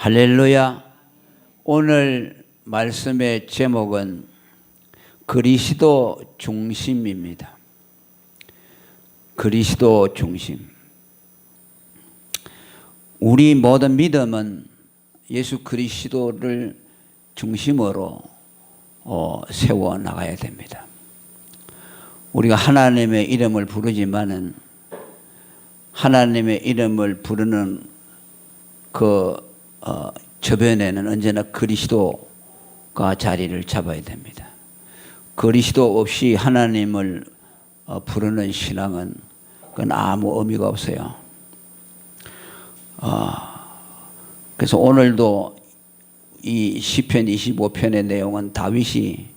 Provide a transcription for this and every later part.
할렐루야. 오늘 말씀의 제목은 그리스도 중심입니다. 그리스도 중심. 우리 모든 믿음은 예수 그리스도를 중심으로 세워 나가야 됩니다. 우리가 하나님의 이름을 부르지만은 하나님의 이름을 부르는 그 저변에는 언제나 그리스도가 자리를 잡아야 됩니다. 그리스도 없이 하나님을 부르는 신앙은 그건 아무 의미가 없어요. 그래서 오늘도 이 시편 25편의 내용은 다윗이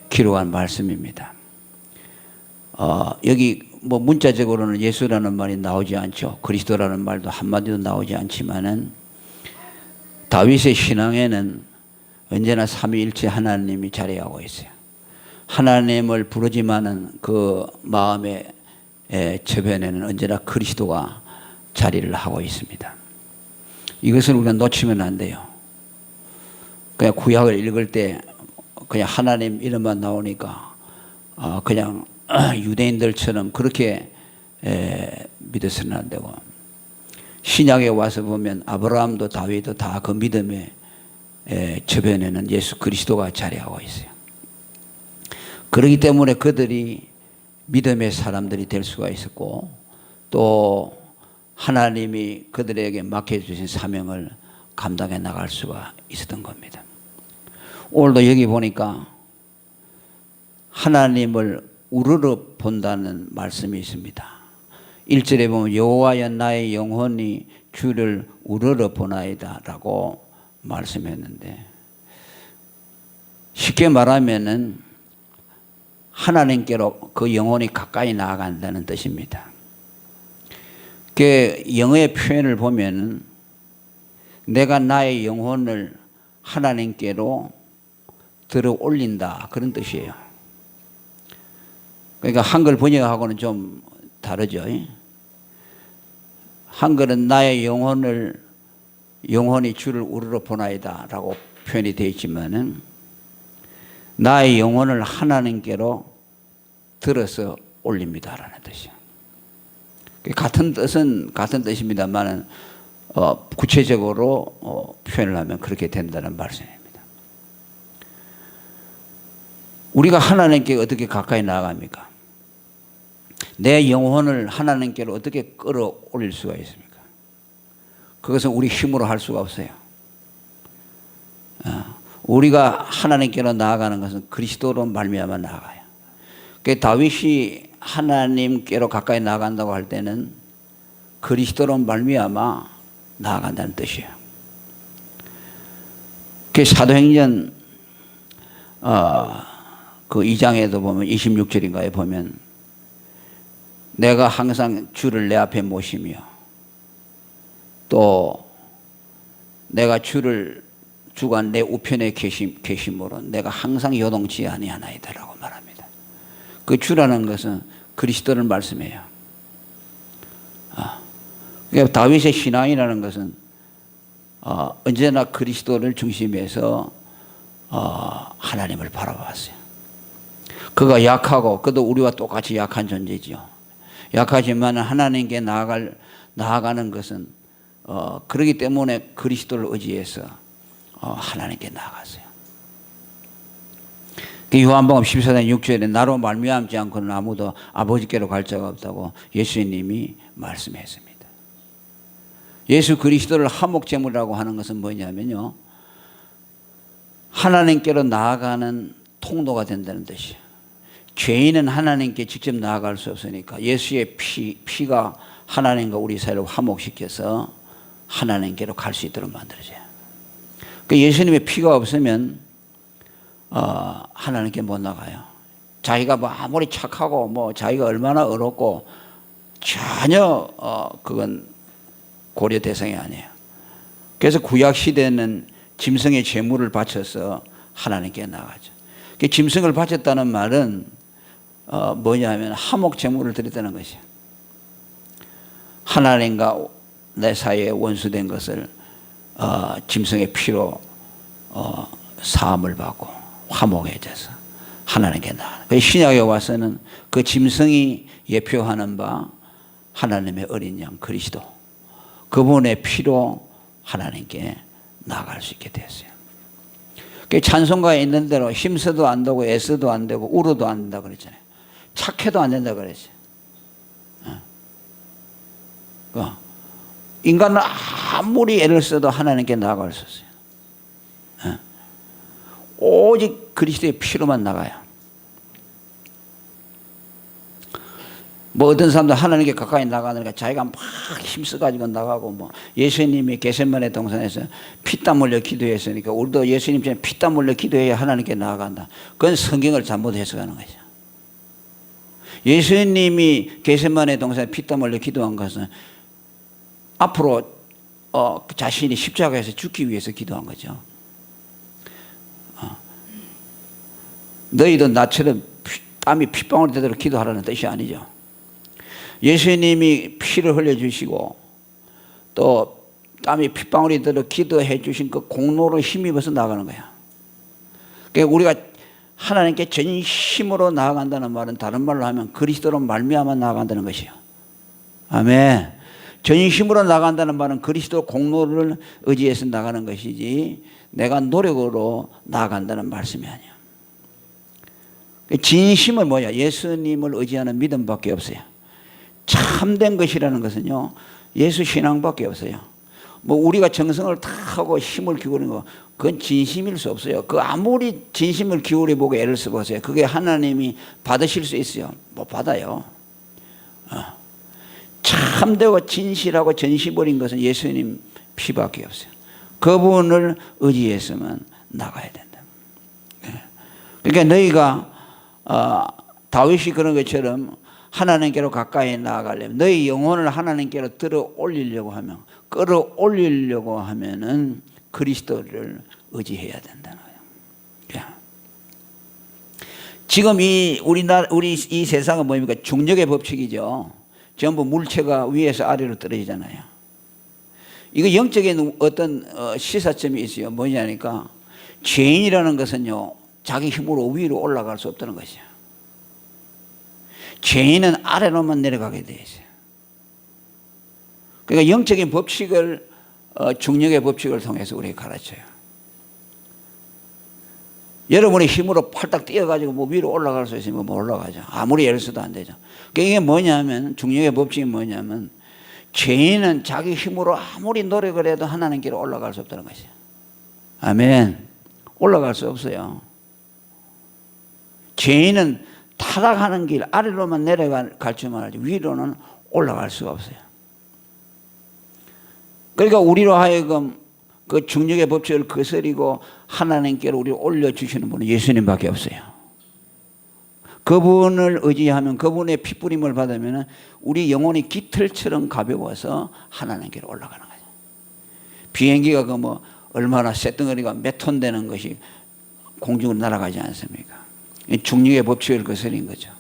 기록한 말씀입니다. 여기 뭐 문자적으로는 예수라는 말이 나오지 않죠. 그리스도라는 말도 한마디도 나오지 않지만은 다윗의 신앙에는 언제나 삼위일체 하나님이 자리하고 있어요. 하나님을 부르지만은 그 마음의 저변에는 언제나 그리스도가 자리를 하고 있습니다. 이것을 우리가 놓치면 안 돼요. 그냥 구약을 읽을 때 그냥 하나님 이름만 나오니까 그냥 유대인들처럼 그렇게 믿어서는 안 되고, 신약에 와서 보면 아브라함도 다윗도 다 그 믿음의 저변에는 예수 그리스도가 자리하고 있어요. 그렇기 때문에 그들이 믿음의 사람들이 될 수가 있었고, 또 하나님이 그들에게 맡겨주신 사명을 감당해 나갈 수가 있었던 겁니다. 오늘도 여기 보니까 하나님을 우러러 본다는 말씀이 있습니다. 1절에 보면 여호와여 나의 영혼이 주를 우러러 보나이다 라고 말씀했는데, 쉽게 말하면은 하나님께로 그 영혼이 가까이 나아간다는 뜻입니다. 그 영어의 표현을 보면은 내가 나의 영혼을 하나님께로 들어 올린다, 그런 뜻이에요. 그러니까 한글 번역하고는 좀 다르죠. 한글은 나의 영혼이 주를 우러러 보나이다 라고 표현이 되어 있지만은 나의 영혼을 하나님께로 들어서 올립니다라는 뜻이에요. 같은 뜻은 같은 뜻입니다만은 구체적으로 표현을 하면 그렇게 된다는 말씀입니다. 우리가 하나님께 어떻게 가까이 나아갑니까? 내 영혼을 하나님께로 어떻게 끌어올릴 수가 있습니까? 그것은 우리 힘으로 할 수가 없어요. 우리가 하나님께로 나아가는 것은 그리스도로 말미암아 나아가요. 다윗이 하나님께로 가까이 나아간다고 할 때는 그리스도로 말미암아 나아간다는 뜻이에요. 사도행전 그 2장에도 보면 26절인가에 보면 내가 항상 주를 내 앞에 모시며 또 내가 주가 내 우편에 계심으로 내가 항상 요동치 아니하나이다 라고 말합니다. 그 주라는 것은 그리스도를 말씀해요. 그러니까 다윗의 신앙이라는 것은 언제나 그리스도를 중심에서 하나님을 바라봤어요. 그가 약하고 그도 우리와 똑같이 약한 존재지요. 약하지만 하나님께 나아가는 것은 그렇기 때문에 그리스도를 의지해서 하나님께 나아갔어요. 요한복음 14장 6절에 나로 말미암지 않고는 아무도 아버지께로 갈 자가 없다고 예수님이 말씀했습니다. 예수 그리스도를 화목제물이라고 하는 것은 뭐냐면요, 하나님께로 나아가는 통로가 된다는 뜻이에요. 죄인은 하나님께 직접 나아갈 수 없으니까 예수의 피가 하나님과 우리 사이를 화목시켜서 하나님께로 갈 수 있도록 만들어져요. 예수님의 피가 없으면 하나님께 못 나가요. 자기가 뭐 아무리 착하고 뭐 자기가 얼마나 어렵고 전혀 그건 고려 대상이 아니에요. 그래서 구약 시대는 짐승의 제물을 바쳐서 하나님께 나가죠. 짐승을 바쳤다는 말은 뭐냐면 화목 제물을 드렸다는 것이에요. 하나님과 내 사이에 원수된 것을 짐승의 피로 사함을 받고 화목해져서 하나님께 나아가는. 그 신약에 와서는 그 짐승이 예표하는 바 하나님의 어린 양 그리스도, 그분의 피로 하나님께 나아갈 수 있게 됐어요. 그 찬송가에 있는 대로 힘써도 안 되고 애써도 안 되고 울어도 안 된다 그랬잖아요. 착해도 안 된다 그랬어요. 인간은 아무리 애를 써도 하나님께 나아갈 수 없어요. 오직 그리스도의 피로만 나가요. 뭐 어떤 사람도 하나님께 가까이 나가니까 자기가 막 힘써가지고 나가고, 뭐 예수님이 겟세마네 동산에서 피땀 흘려 기도했으니까 우리도 예수님처럼 피땀 흘려 기도해야 하나님께 나아간다. 그건 성경을 잘못 해석하는 거죠. 예수님이 겟세마네 동산에 피땀 흘려 기도한 것은 앞으로 자신이 십자가에서 죽기 위해서 기도한 거죠. 너희도 나처럼 땀이 핏방울이 되도록 기도하라는 뜻이 아니죠. 예수님이 피를 흘려주시고 또 땀이 핏방울이 되도록 기도해 주신 그 공로로 힘입어서 나아가는 거야. 그러니까 우리가 하나님께 전심으로 나아간다는 말은 다른 말로 하면 그리스도로 말미암아 나아간다는 것이요. 아멘. 전심으로 나아간다는 말은 그리스도 공로를 의지해서 나가는 것이지 내가 노력으로 나아간다는 말씀이 아니야. 진심은 뭐야? 예수님을 의지하는 믿음밖에 없어요. 참된 것이라는 것은요, 예수 신앙밖에 없어요. 뭐 우리가 정성을 다 하고 힘을 기울이는 거, 그건 진심일 수 없어요. 그 아무리 진심을 기울여 보고 애를 써보세요. 그게 하나님이 받으실 수 있어요? 못 받아요. 참되고 진실하고 전시버린 것은 예수님 피밖에 없어요. 그분을 의지했으면 나가야 된다. 그러니까 너희가 다윗이 그런 것처럼 하나님께로 가까이 나아가려면, 너희 영혼을 하나님께로 들어 올리려고 하면, 끌어올리려고 하면은 그리스도를 의지해야 된다는 거예요. 지금 우리 이 세상은 뭡니까? 중력의 법칙이죠. 전부 물체가 위에서 아래로 떨어지잖아요. 이거 영적인 어떤 시사점이 있어요. 뭐냐니까 죄인이라는 것은요, 자기 힘으로 위로 올라갈 수 없다는 것이에요. 죄인은 아래로만 내려가게 되어 있어요. 그러니까 영적인 법칙을 중력의 법칙을 통해서 우리에게 가르쳐요. 여러분의 힘으로 팔딱 뛰어가지고 뭐 위로 올라갈 수 있으면 뭐 올라가죠. 아무리 애를 써도 안 되죠. 그러니까 이게 뭐냐면, 중력의 법칙이 뭐냐면, 죄인은 자기 힘으로 아무리 노력을 해도 하나님께로 올라갈 수 없다는 것이에요. 아멘. 올라갈 수 없어요. 죄인은 타락하는 길 아래로만 내려갈 줄만 알지 위로는 올라갈 수가 없어요. 그러니까 우리로 하여금 그 중력의 법칙을 거스리고 하나님께로 우리를 올려주시는 분은 예수님밖에 없어요. 그분을 의지하면, 그분의 핏부림을 받으면 우리 영혼이 깃털처럼 가벼워서 하나님께로 올라가는 거예요. 비행기가 그 뭐 얼마나 쇳덩어리가 몇 톤 되는 것이 공중으로 날아가지 않습니까? 중력의 법칙을 거스린 거죠.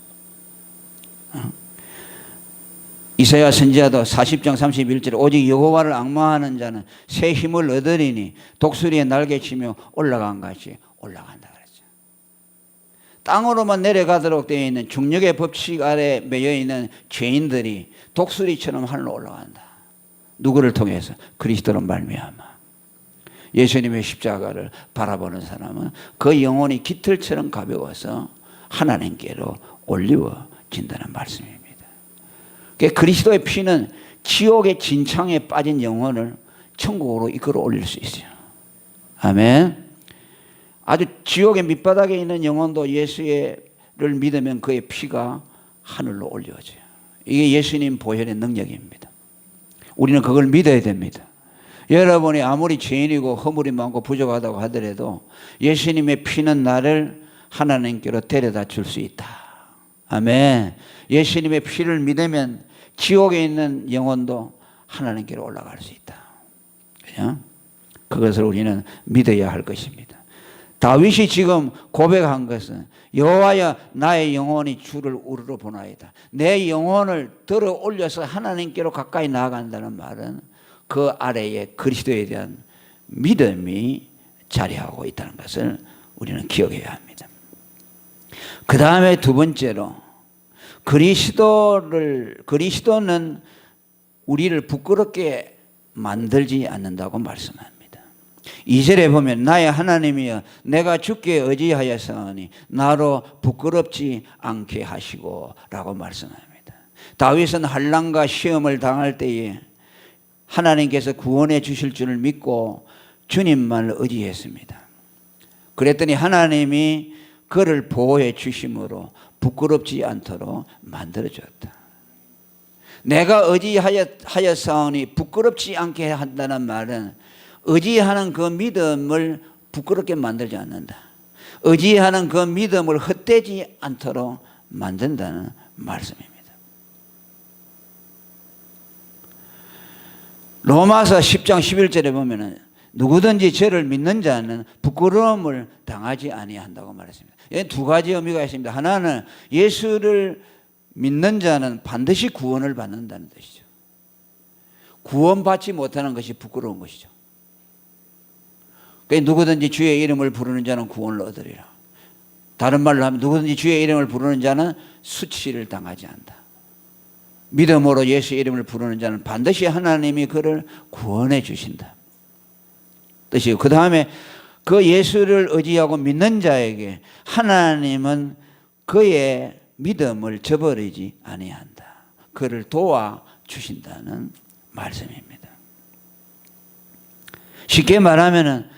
이사야 선지자도 40장 31절에 오직 여호와를 앙망하는 자는 새 힘을 얻으리니 독수리의 날개치며 올라간 같이 올라간다 그랬죠. 땅으로만 내려가도록 되어 있는 중력의 법칙 아래 매여 있는 죄인들이 독수리처럼 하늘로 올라간다. 누구를 통해서? 그리스도로 말미암아. 예수님의 십자가를 바라보는 사람은 그 영혼이 깃털처럼 가벼워서 하나님께로 올리워진다는 말씀입니다. 그리스도의 피는 지옥의 진창에 빠진 영혼을 천국으로 이끌어 올릴 수 있어요. 아멘. 아주 지옥의 밑바닥에 있는 영혼도 예수를 믿으면 그의 피가 하늘로 올려져요. 이게 예수님 보혈의 능력입니다. 우리는 그걸 믿어야 됩니다. 여러분이 아무리 죄인이고 허물이 많고 부족하다고 하더라도 예수님의 피는 나를 하나님께로 데려다 줄 수 있다. 아멘. 예수님의 피를 믿으면 지옥에 있는 영혼도 하나님께로 올라갈 수 있다. 그냥 그것을 우리는 믿어야 할 것입니다. 다윗이 지금 고백한 것은 여호와여 나의 영혼이 주를 우러러 보나이다. 내 영혼을 들어 올려서 하나님께로 가까이 나아간다는 말은 그 아래에 그리스도에 대한 믿음이 자리하고 있다는 것을 우리는 기억해야 합니다. 그 다음에 두 번째로 그리스도는 우리를 부끄럽게 만들지 않는다고 말씀합니다. 2절에 보면 나의 하나님이여 내가 주께 의지하였으니 나로 부끄럽지 않게 하시고 라고 말씀합니다. 다윗은 환난과 시험을 당할 때에 하나님께서 구원해 주실 줄을 믿고 주님만 의지했습니다. 그랬더니 하나님이 그를 보호해 주심으로 부끄럽지 않도록 만들어 줬다. 내가 의지하였사오니 부끄럽지 않게 한다는 말은 의지하는 그 믿음을 부끄럽게 만들지 않는다. 의지하는 그 믿음을 헛되지 않도록 만든다는 말씀입니다. 로마서 10장 11절에 보면은 누구든지 저를 믿는 자는 부끄러움을 당하지 아니한다고 말했습니다. 두 가지 의미가 있습니다. 하나는 예수를 믿는 자는 반드시 구원을 받는다는 뜻이죠. 구원받지 못하는 것이 부끄러운 것이죠. 그러니까 누구든지 주의 이름을 부르는 자는 구원을 얻으리라. 다른 말로 하면 누구든지 주의 이름을 부르는 자는 수치를 당하지 않는다. 믿음으로 예수 이름을 부르는 자는 반드시 하나님이 그를 구원해 주신다 뜻이고, 그 다음에 그 예수를 의지하고 믿는 자에게 하나님은 그의 믿음을 저버리지 아니한다. 그를 도와주신다는 말씀입니다. 쉽게 말하면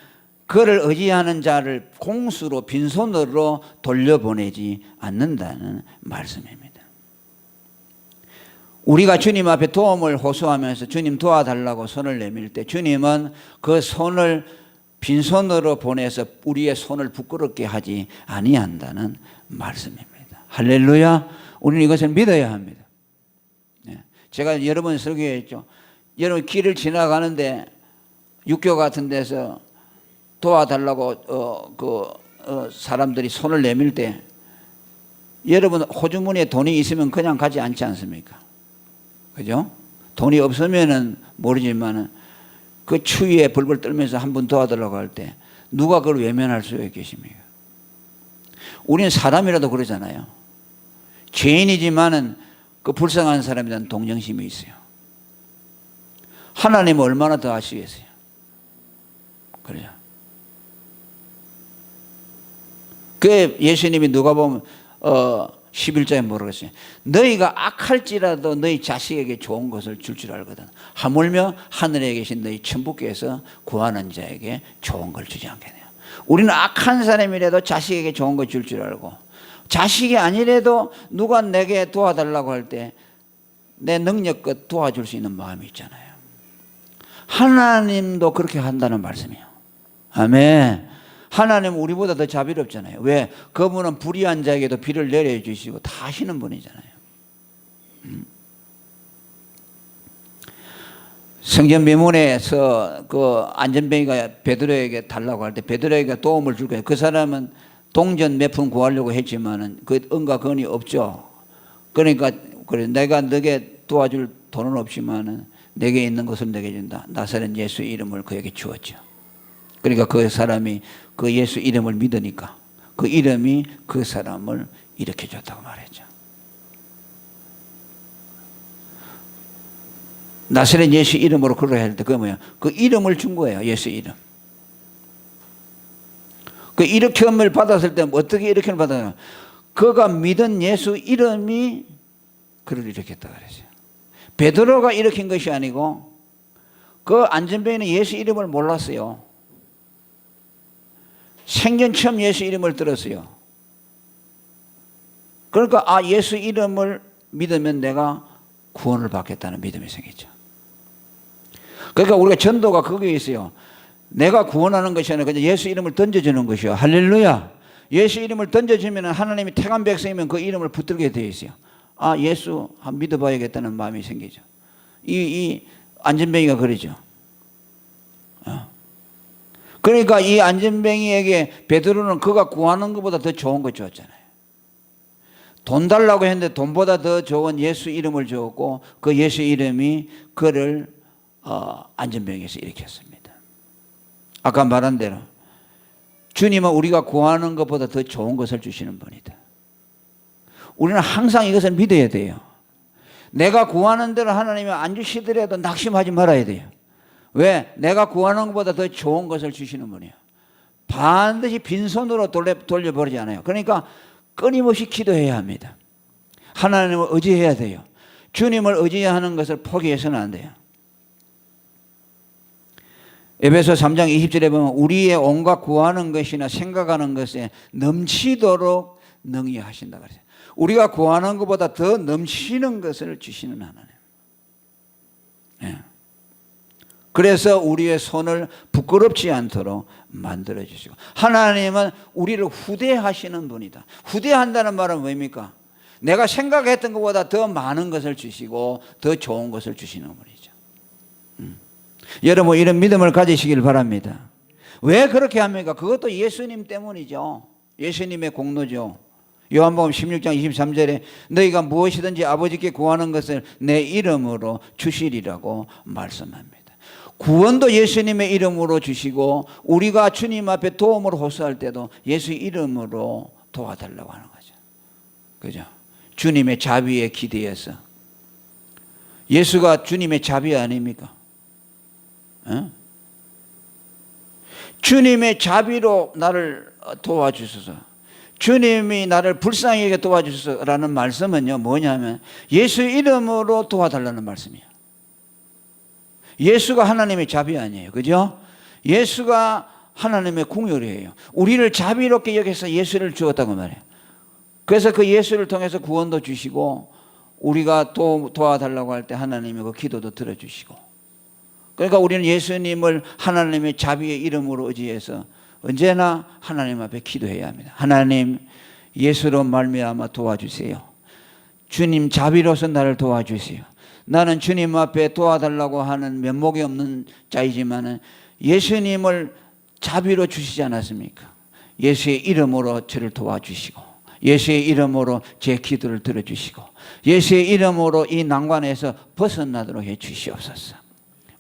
그를 의지하는 자를 공수로 빈손으로 돌려보내지 않는다는 말씀입니다. 우리가 주님 앞에 도움을 호소하면서 주님 도와달라고 손을 내밀 때 주님은 그 손을 빈손으로 보내서 우리의 손을 부끄럽게 하지 아니한다는 말씀입니다. 할렐루야. 우리는 이것을 믿어야 합니다. 제가 여러 번 설교했죠. 여러분 길을 지나가는데 육교 같은 데서 도와달라고 사람들이 손을 내밀 때 여러분 호주머니에 돈이 있으면 그냥 가지 않지 않습니까? 그죠? 돈이 없으면은 모르지만은 그 추위에 벌벌 떨면서 한 분 도와달라고 할 때 누가 그걸 외면할 수 있겠습니까? 우리는 사람이라도 그러잖아요. 죄인이지만은 그 불쌍한 사람에 대한 동정심이 있어요. 하나님은 얼마나 더 아시겠어요? 그래요. 그 예수님이 누가 보면 11장에 뭐라고 했어요? 너희가 악할지라도 너희 자식에게 좋은 것을 줄 줄 알거든. 하물며 하늘에 계신 너희 천부께서 구하는 자에게 좋은 걸 주지 않겠네요. 우리는 악한 사람이라도 자식에게 좋은 걸 줄 줄 알고, 자식이 아니라도 누가 내게 도와달라고 할 때 내 능력껏 도와줄 수 있는 마음이 있잖아요. 하나님도 그렇게 한다는 말씀이에요. 아멘. 하나님은 우리보다 더 자비롭잖아요. 왜? 그분은 불의한 자에게도 비를 내려주시고 다 하시는 분이잖아요. 성전 미문에서 그 안전뱅이가 베드로에게 달라고 할 때 베드로에게 도움을 줄 거예요. 그 사람은 동전 몇 푼 구하려고 했지만은 그 은과 건이 없죠. 그러니까 그래, 내가 너에게 도와줄 돈은 없지만은 내게 있는 것을 내게 준다. 나사렛 예수 이름을 그에게 주었죠. 그러니까 그 사람이 그 예수 이름을 믿으니까 그 이름이 그 사람을 일으켜줬다고 말했죠. 나사렛 예수 이름으로 그러려 할 때 그게 뭐야? 그 이름을 준 거예요. 예수 이름. 그 일으킴을 받았을 때 어떻게 일으킴을 받았냐? 그가 믿은 예수 이름이 그를 일으켰다 그랬어요. 베드로가 일으킨 것이 아니고 그 안전뱅이는 예수 이름을 몰랐어요. 생전 처음 예수 이름을 들었어요. 그러니까 예수 이름을 믿으면 내가 구원을 받겠다는 믿음이 생겼죠. 그러니까 우리가 전도가 거기에 있어요. 내가 구원하는 것이 아니라 그냥 예수 이름을 던져주는 것이요. 할렐루야. 예수 이름을 던져주면 하나님이 택한 백성이면 그 이름을 붙들게 되어 있어요. 예수 한번 믿어봐야겠다는 마음이 생기죠. 이 안전뱅이가 그러죠. 그러니까 이 안전뱅이에게 베드로는 그가 구하는 것보다 더 좋은 거 줬잖아요. 돈 달라고 했는데 돈보다 더 좋은 예수 이름을 줬고 그 예수 이름이 그를 안전뱅이에서 일으켰습니다. 아까 말한 대로 주님은 우리가 구하는 것보다 더 좋은 것을 주시는 분이다. 우리는 항상 이것을 믿어야 돼요. 내가 구하는 대로 하나님이 안 주시더라도 낙심하지 말아야 돼요. 왜? 내가 구하는 것보다 더 좋은 것을 주시는 분이에요. 반드시 빈손으로 돌려버리지 않아요. 그러니까 끊임없이 기도해야 합니다. 하나님을 의지해야 돼요. 주님을 의지하는 것을 포기해서는 안 돼요. 에베소 3장 20절에 보면 우리의 온갖 구하는 것이나 생각하는 것에 넘치도록 능히 하신다 그랬어요. 우리가 구하는 것보다 더 넘치는 것을 주시는 하나님. 예. 그래서 우리의 손을 부끄럽지 않도록 만들어 주시고, 하나님은 우리를 후대하시는 분이다. 후대한다는 말은 뭡니까? 내가 생각했던 것보다 더 많은 것을 주시고 더 좋은 것을 주시는 분이죠. 여러분 이런 믿음을 가지시길 바랍니다. 왜 그렇게 합니까? 그것도 예수님 때문이죠. 예수님의 공로죠. 요한복음 16장 23절에 너희가 무엇이든지 아버지께 구하는 것을 내 이름으로 주시리라고 말씀합니다. 구원도 예수님의 이름으로 주시고 우리가 주님 앞에 도움을 호소할 때도 예수 이름으로 도와달라고 하는 거죠. 그죠? 주님의 자비에 기대해서. 예수가 주님의 자비 아닙니까? 어? 주님의 자비로 나를 도와주소서, 주님이 나를 불쌍히 여겨 도와주소서라는 말씀은요 뭐냐면 예수 이름으로 도와달라는 말씀이에요. 예수가 하나님의 자비 아니에요. 그죠? 예수가 하나님의 궁율이에요. 우리를 자비롭게 여기서 예수를 주었다고 말해요. 그래서 그 예수를 통해서 구원도 주시고 우리가 도와달라고 할 때 하나님의 그 기도도 들어주시고, 그러니까 우리는 예수님을 하나님의 자비의 이름으로 의지해서 언제나 하나님 앞에 기도해야 합니다. 하나님, 예수로 말미암아 도와주세요. 주님 자비로서 나를 도와주세요. 나는 주님 앞에 도와달라고 하는 면목이 없는 자이지만 예수님을 자비로 주시지 않았습니까? 예수의 이름으로 저를 도와주시고 예수의 이름으로 제 기도를 들어주시고 예수의 이름으로 이 난관에서 벗어나도록 해 주시옵소서.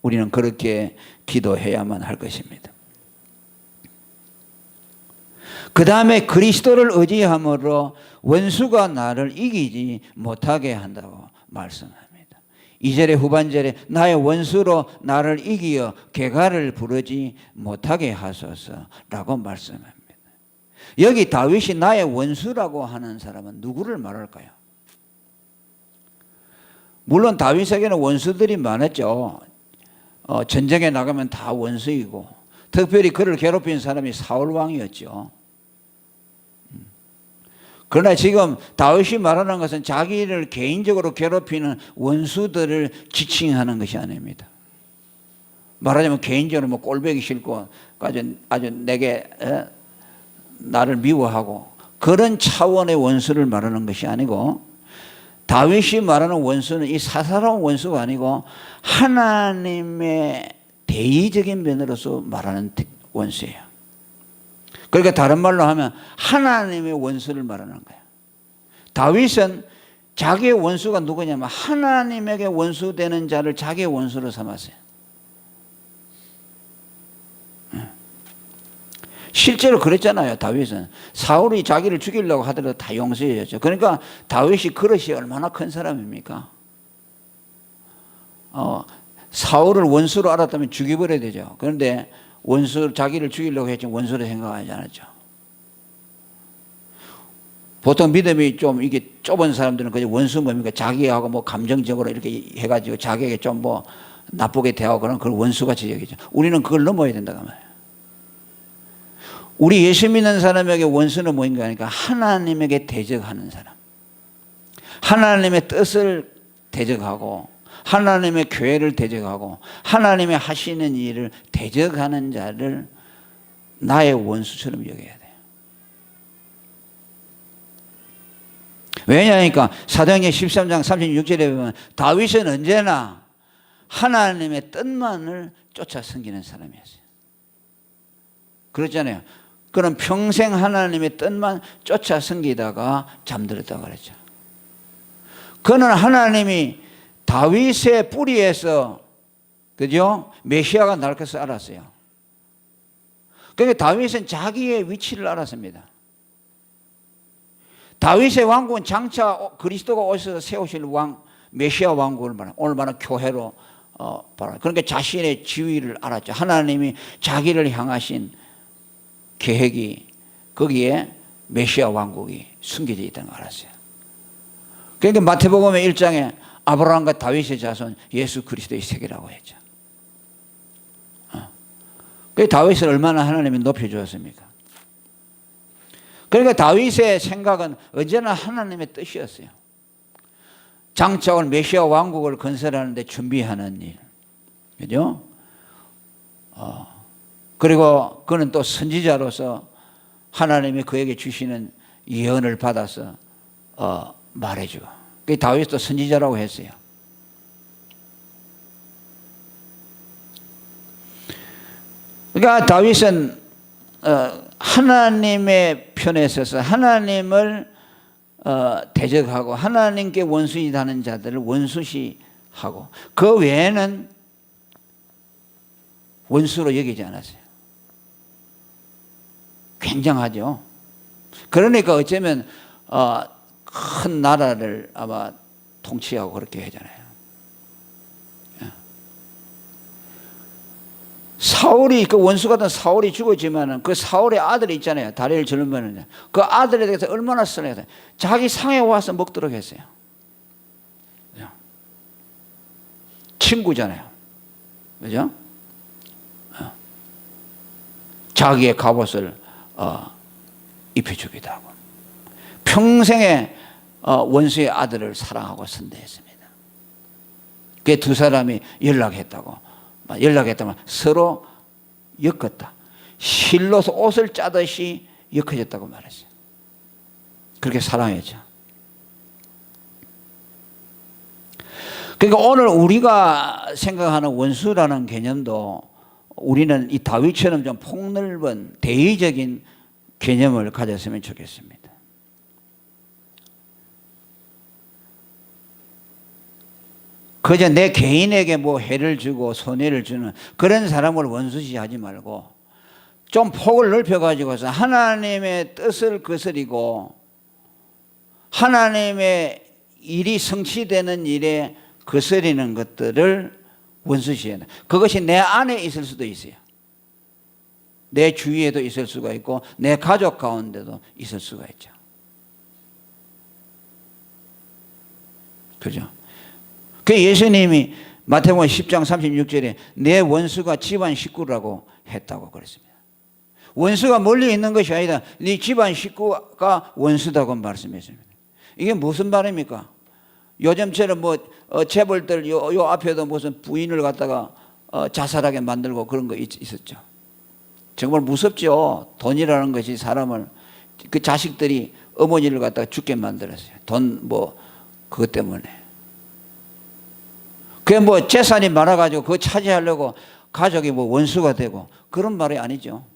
우리는 그렇게 기도해야만 할 것입니다. 그 다음에 그리스도를 의지함으로 원수가 나를 이기지 못하게 한다고 말씀합니다. 2절의 후반절에 나의 원수로 나를 이기어 개가를 부르지 못하게 하소서라고 말씀합니다. 여기 다윗이 나의 원수라고 하는 사람은 누구를 말할까요? 물론 다윗에게는 원수들이 많았죠. 전쟁에 나가면 다 원수이고 특별히 그를 괴롭힌 사람이 사울 왕이었죠. 그러나 지금 다윗이 말하는 것은 자기를 개인적으로 괴롭히는 원수들을 지칭하는 것이 아닙니다. 말하자면 개인적으로 뭐 꼴보기 싫고 아주 내게 나를 미워하고 그런 차원의 원수를 말하는 것이 아니고, 다윗이 말하는 원수는 이 사사로운 원수가 아니고 하나님의 대의적인 면으로서 말하는 원수예요. 그러니까 다른 말로 하면 하나님의 원수를 말하는 거예요. 다윗은 자기의 원수가 누구냐면 하나님에게 원수되는 자를 자기의 원수로 삼았어요. 실제로 그랬잖아요. 다윗은 사울이 자기를 죽이려고 하더라도 다 용서해 줬죠. 그러니까 다윗이 그릇이 얼마나 큰 사람입니까? 사울을 원수로 알았다면 죽여버려야 되죠. 그런데 원수, 자기를 죽이려고 했지만 원수로 생각하지 않았죠. 보통 믿음이 좀 이게 좁은 사람들은 그냥 원수 뭡니까? 자기하고 뭐 감정적으로 이렇게 해가지고 자기에게 좀 뭐 나쁘게 대하고 그런 그걸 원수같이 여기죠. 우리는 그걸 넘어야 된다고 말이에요. 우리 예수 믿는 사람에게 원수는 뭐인가 하니까 하나님에게 대적하는 사람, 하나님의 뜻을 대적하고 하나님의 교회를 대적하고 하나님의 하시는 일을 대적하는 자를 나의 원수처럼 여겨야 돼요. 왜냐하니까 사도행전 13장 36절에 보면 다윗은 언제나 하나님의 뜻만을 쫓아 섬기는 사람이었어요. 그렇잖아요. 그는 평생 하나님의 뜻만 쫓아 섬기다가 잠들었다고 그랬죠. 그는 하나님이 다윗의 뿌리에서, 그죠? 메시아가 날 것을 알았어요. 그러니까 다윗은 자기의 위치를 알았습니다. 다윗의 왕국은 장차 그리스도가 오셔서 세우실 메시아 왕국을 말하는 오늘 말하는 교회로 그러니까 자신의 지위를 알았죠. 하나님이 자기를 향하신 계획이 거기에 메시아 왕국이 숨겨져 있다는 걸 알았어요. 그러니까 마태복음 1장에 아브라함과 다윗의 자손 예수 그리스도의 세계라고 했죠. 그 다윗을 얼마나 하나님이 높여주었습니까? 그러니까 다윗의 생각은 언제나 하나님의 뜻이었어요. 장차 올 메시아 왕국을 건설하는 데 준비하는 일. 그죠? 그리고 그는 또 선지자로서 하나님이 그에게 주시는 예언을 받아서 말해주고. 그 다윗도 선지자라고 했어요. 그러니까 다윗은 하나님의 편에 서서 하나님을 대적하고 하나님께 원수이다는 자들을 원수시하고 그 외에는 원수로 여기지 않았어요. 굉장하죠. 그러니까 어쩌면 큰 나라를 아마 통치하고 그렇게 하잖아요. 사울이 그 원수 같은 사울이 죽었지만은 그 사울의 아들이 있잖아요. 다리를 절면은 그 아들에 대해서 얼마나 쓰네요. 자기 상에 와서 먹도록 했어요. 친구잖아요. 그죠? 자기의 갑옷을 입혀주기도 하고 평생에 원수의 아들을 사랑하고 선대했습니다. 그 두 사람이 연락했다면 서로 엮었다. 실로서 옷을 짜듯이 엮어졌다고 말했어요. 그렇게 사랑했죠. 그러니까 오늘 우리가 생각하는 원수라는 개념도 우리는 이 다윗처럼 좀 폭넓은 대의적인 개념을 가졌으면 좋겠습니다. 그저 내 개인에게 뭐 해를 주고 손해를 주는 그런 사람을 원수시하지 말고 좀 폭을 넓혀가지고서 하나님의 뜻을 거스리고 하나님의 일이 성취되는 일에 거스리는 것들을 원수시해야 돼. 그것이 내 안에 있을 수도 있어요. 내 주위에도 있을 수가 있고 내 가족 가운데도 있을 수가 있죠. 그죠? 그 예수님이 마태복음 10장 36절에 내 원수가 집안 식구라고 했다고 그랬습니다. 원수가 멀리 있는 것이 아니다. 네 집안 식구가 원수다고 말씀했습니다. 이게 무슨 말입니까? 요즘처럼 뭐 재벌들 요 앞에도 무슨 부인을 갖다가 자살하게 만들고 그런 거 있었죠. 정말 무섭죠. 돈이라는 것이 사람을 그 자식들이 어머니를 갖다가 죽게 만들었어요. 돈 뭐 그것 때문에. 그게 뭐 재산이 많아가지고 그거 차지하려고 가족이 뭐 원수가 되고 그런 말이 아니죠.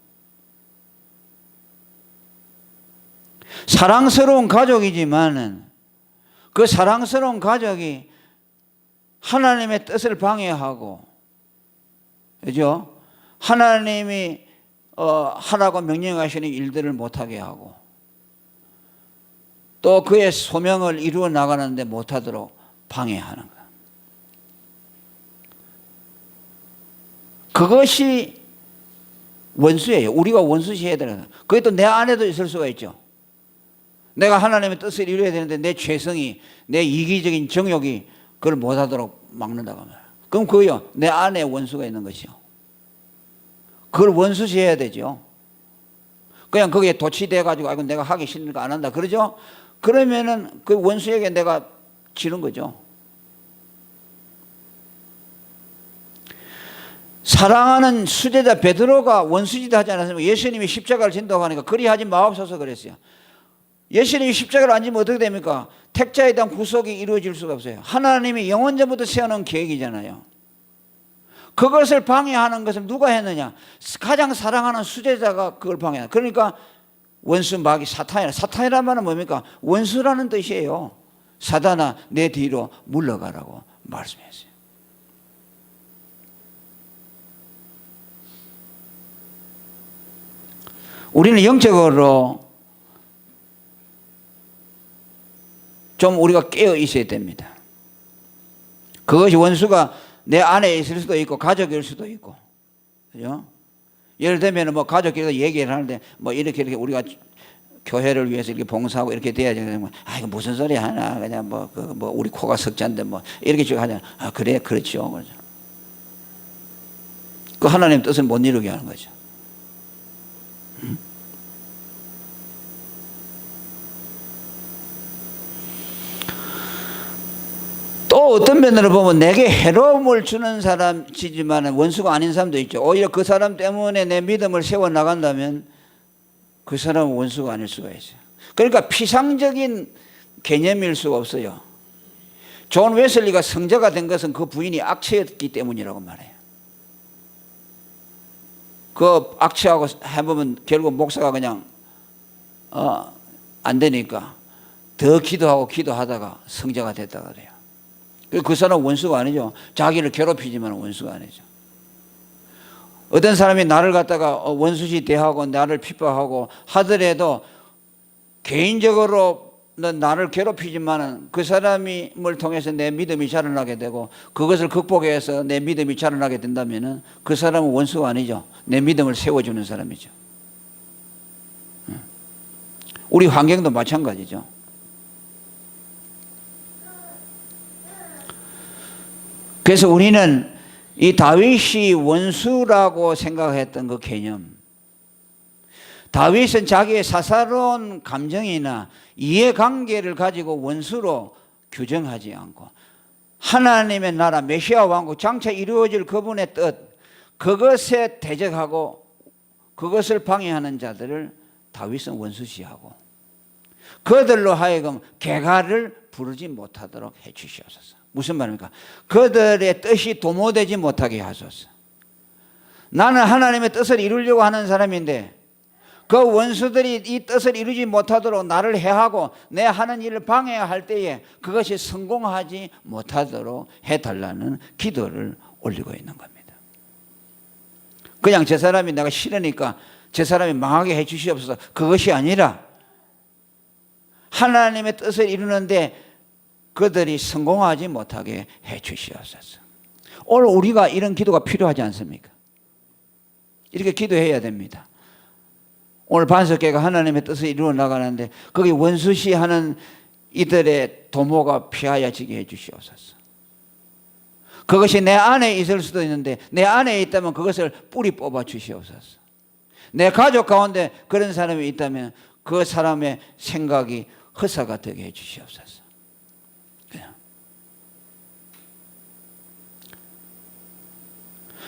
사랑스러운 가족이지만은 그 사랑스러운 가족이 하나님의 뜻을 방해하고, 그죠? 하나님이 하라고 명령하시는 일들을 못하게 하고 또 그의 소명을 이루어 나가는데 못하도록 방해하는 것. 그것이 원수예요. 우리가 원수시해야 되는 거예요. 그게 또 내 안에도 있을 수가 있죠. 내가 하나님의 뜻을 이루어야 되는데 내 죄성이, 내 이기적인 정욕이 그걸 못하도록 막는다고 말이에요. 그럼 그거요, 내 안에 원수가 있는 것이요. 그걸 원수시해야 되죠. 그냥 거기에 도취돼가지고 아이고 내가 하기 싫으니까 안 한다 그러죠. 그러면은 그 원수에게 내가 지는 거죠. 사랑하는 수제자 베드로가 원수짓 하지 않았습니까? 예수님이 십자가를 진다고 하니까 그리하지 마옵소서 그랬어요. 예수님이 십자가를 안 지면 어떻게 됩니까? 택자에 대한 구속이 이루어질 수가 없어요. 하나님이 영원전부터 세워놓은 계획이잖아요. 그것을 방해하는 것을 누가 했느냐? 가장 사랑하는 수제자가 그걸 방해하는. 그러니까 원수 마귀 사탄이라. 사탄이란 말은 뭡니까? 원수라는 뜻이에요. 사단아 내 뒤로 물러가라고 말씀했어요. 우리는 영적으로 좀 우리가 깨어 있어야 됩니다. 그것이 원수가 내 안에 있을 수도 있고 가족일 수도 있고, 그죠? 예를 들면 뭐 가족끼리 얘기를 하는데 뭐 이렇게 우리가 교회를 위해서 이렇게 봉사하고 이렇게 돼야지. 아, 이거 무슨 소리 하나. 그냥 뭐 우리 코가 석자인데 뭐 이렇게 쭉 하잖아. 아, 그래, 그렇죠. 그렇죠. 그 하나님 뜻을 못 이루게 하는 거죠. 또 어떤 면으로 보면 내게 해로움을 주는 사람이지만 원수가 아닌 사람도 있죠. 오히려 그 사람 때문에 내 믿음을 세워나간다면 그 사람은 원수가 아닐 수가 있어요. 그러니까 피상적인 개념일 수가 없어요. 존 웨슬리가 성자가 된 것은 그 부인이 악취였기 때문이라고 말해요. 그 악취하고 해보면 결국 목사가 그냥 안 되니까 더 기도하고 기도하다가 성자가 됐다 그래요. 그 사람은 원수가 아니죠. 자기를 괴롭히지만 원수가 아니죠. 어떤 사람이 나를 갖다가 원수시 대하고 나를 핍박하고 하더라도 개인적으로는 나를 괴롭히지만 그 사람을 통해서 내 믿음이 자라나게 되고 그것을 극복해서 내 믿음이 자라나게 된다면 그 사람은 원수가 아니죠. 내 믿음을 세워주는 사람이죠. 우리 환경도 마찬가지죠. 그래서 우리는 이 다윗이 원수라고 생각했던 그 개념, 다윗은 자기의 사사로운 감정이나 이해관계를 가지고 원수로 규정하지 않고 하나님의 나라 메시아 왕국 장차 이루어질 그분의 뜻, 그것에 대적하고 그것을 방해하는 자들을 다윗은 원수시하고 그들로 하여금 개가를 부르지 못하도록 해주시옵소서. 무슨 말입니까? 그들의 뜻이 도모되지 못하게 하소서. 나는 하나님의 뜻을 이루려고 하는 사람인데 그 원수들이 이 뜻을 이루지 못하도록 나를 해하고 내 하는 일을 방해할 때에 그것이 성공하지 못하도록 해달라는 기도를 올리고 있는 겁니다. 그냥 저 사람이 내가 싫으니까 저 사람이 망하게 해 주시옵소서, 그것이 아니라 하나님의 뜻을 이루는데 그들이 성공하지 못하게 해 주시옵소서. 오늘 우리가 이런 기도가 필요하지 않습니까? 이렇게 기도해야 됩니다. 오늘 반석회가 하나님의 뜻을 이루어 나가는데 거기 원수시하는 이들의 도모가 피하여지게 해 주시옵소서. 그것이 내 안에 있을 수도 있는데 내 안에 있다면 그것을 뿌리 뽑아 주시옵소서. 내 가족 가운데 그런 사람이 있다면 그 사람의 생각이 허사가 되게 해 주시옵소서.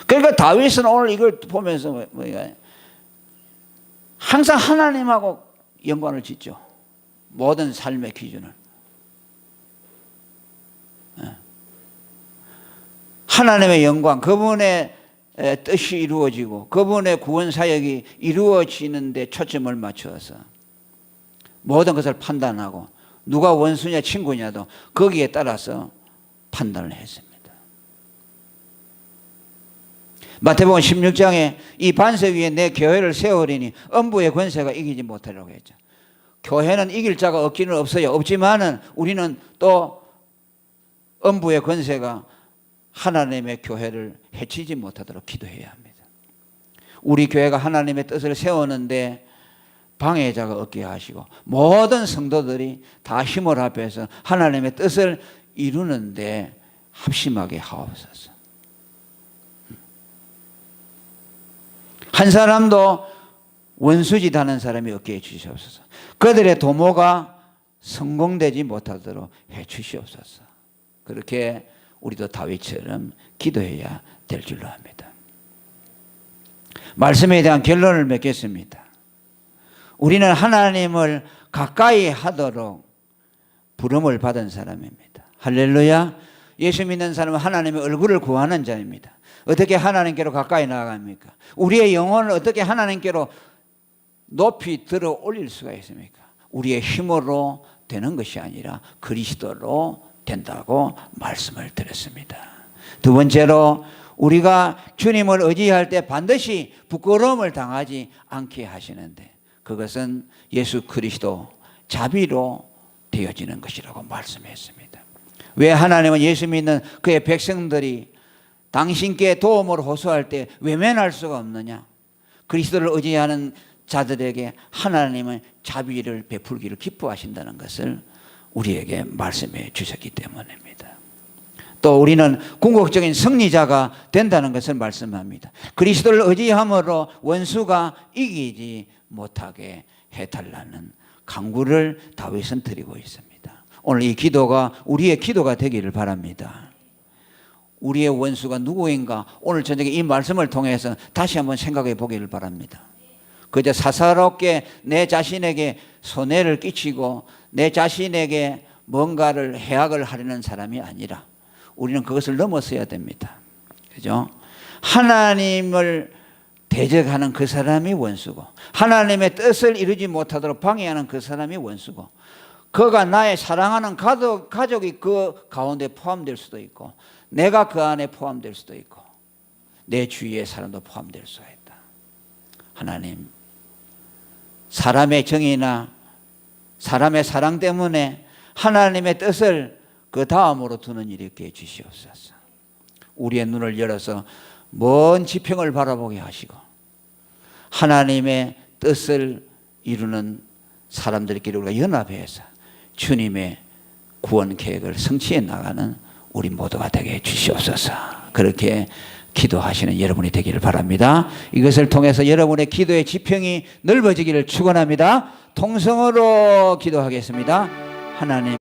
그러니까 다윗은 오늘 이걸 보면서 항상 하나님하고 연관을 짓죠. 모든 삶의 기준을. 하나님의 영광, 그분의 뜻이 이루어지고 그분의 구원 사역이 이루어지는 데 초점을 맞추어서 모든 것을 판단하고 누가 원수냐 친구냐도 거기에 따라서 판단을 했습니다. 마태복음 16장에 이 반석 위에 내 교회를 세우리니 음부의 권세가 이기지 못하리라고 했죠. 교회는 이길 자가 없기는 없어요. 없지만은 우리는 또 음부의 권세가 하나님의 교회를 해치지 못하도록 기도해야 합니다. 우리 교회가 하나님의 뜻을 세우는데 방해자가 없게 하시고 모든 성도들이 다 힘을 합해서 하나님의 뜻을 이루는데 합심하게 하옵소서. 한 사람도 원수짓 하는 사람이 없게 해주시옵소서. 그들의 도모가 성공되지 못하도록 해주시옵소서. 그렇게 우리도 다윗처럼 기도해야 될 줄로 합니다. 말씀에 대한 결론을 맺겠습니다. 우리는 하나님을 가까이 하도록 부름을 받은 사람입니다. 할렐루야. 예수 믿는 사람은 하나님의 얼굴을 구하는 자입니다. 어떻게 하나님께로 가까이 나아갑니까? 우리의 영혼을 어떻게 하나님께로 높이 들어 올릴 수가 있습니까? 우리의 힘으로 되는 것이 아니라 그리스도로 된다고 말씀을 드렸습니다. 두 번째로 우리가 주님을 의지할 때 반드시 부끄러움을 당하지 않게 하시는데 그것은 예수 그리스도 자비로 되어지는 것이라고 말씀했습니다. 왜 하나님은 예수 믿는 그의 백성들이 당신께 도움을 호소할 때 외면할 수가 없느냐? 그리스도를 의지하는 자들에게 하나님은 자비를 베풀기를 기뻐하신다는 것을 우리에게 말씀해 주셨기 때문입니다. 또 우리는 궁극적인 승리자가 된다는 것을 말씀합니다. 그리스도를 의지함으로 원수가 이기지 못하게 해달라는 간구를 다윗은 드리고 있습니다. 오늘 이 기도가 우리의 기도가 되기를 바랍니다. 우리의 원수가 누구인가 오늘 저녁에 이 말씀을 통해서 다시 한번 생각해 보기를 바랍니다. 그저 사사롭게 내 자신에게 손해를 끼치고 내 자신에게 뭔가를 해악을 하려는 사람이 아니라 우리는 그것을 넘어서야 됩니다. 그죠? 하나님을 대적하는 그 사람이 원수고 하나님의 뜻을 이루지 못하도록 방해하는 그 사람이 원수고 그가 나의 사랑하는 가족이 그 가운데 포함될 수도 있고 내가 그 안에 포함될 수도 있고 내 주위의 사람도 포함될 수가 있다. 하나님, 사람의 정의나 사람의 사랑 때문에 하나님의 뜻을 그 다음으로 두는 일이 있게 해주시옵소서. 우리의 눈을 열어서 먼 지평을 바라보게 하시고 하나님의 뜻을 이루는 사람들끼리 우리가 연합해서 주님의 구원 계획을 성취해 나가는 우리 모두가 되게 해주시옵소서. 그렇게 기도하시는 여러분이 되기를 바랍니다. 이것을 통해서 여러분의 기도의 지평이 넓어지기를 축원합니다. 통성으로 기도하겠습니다. 하나님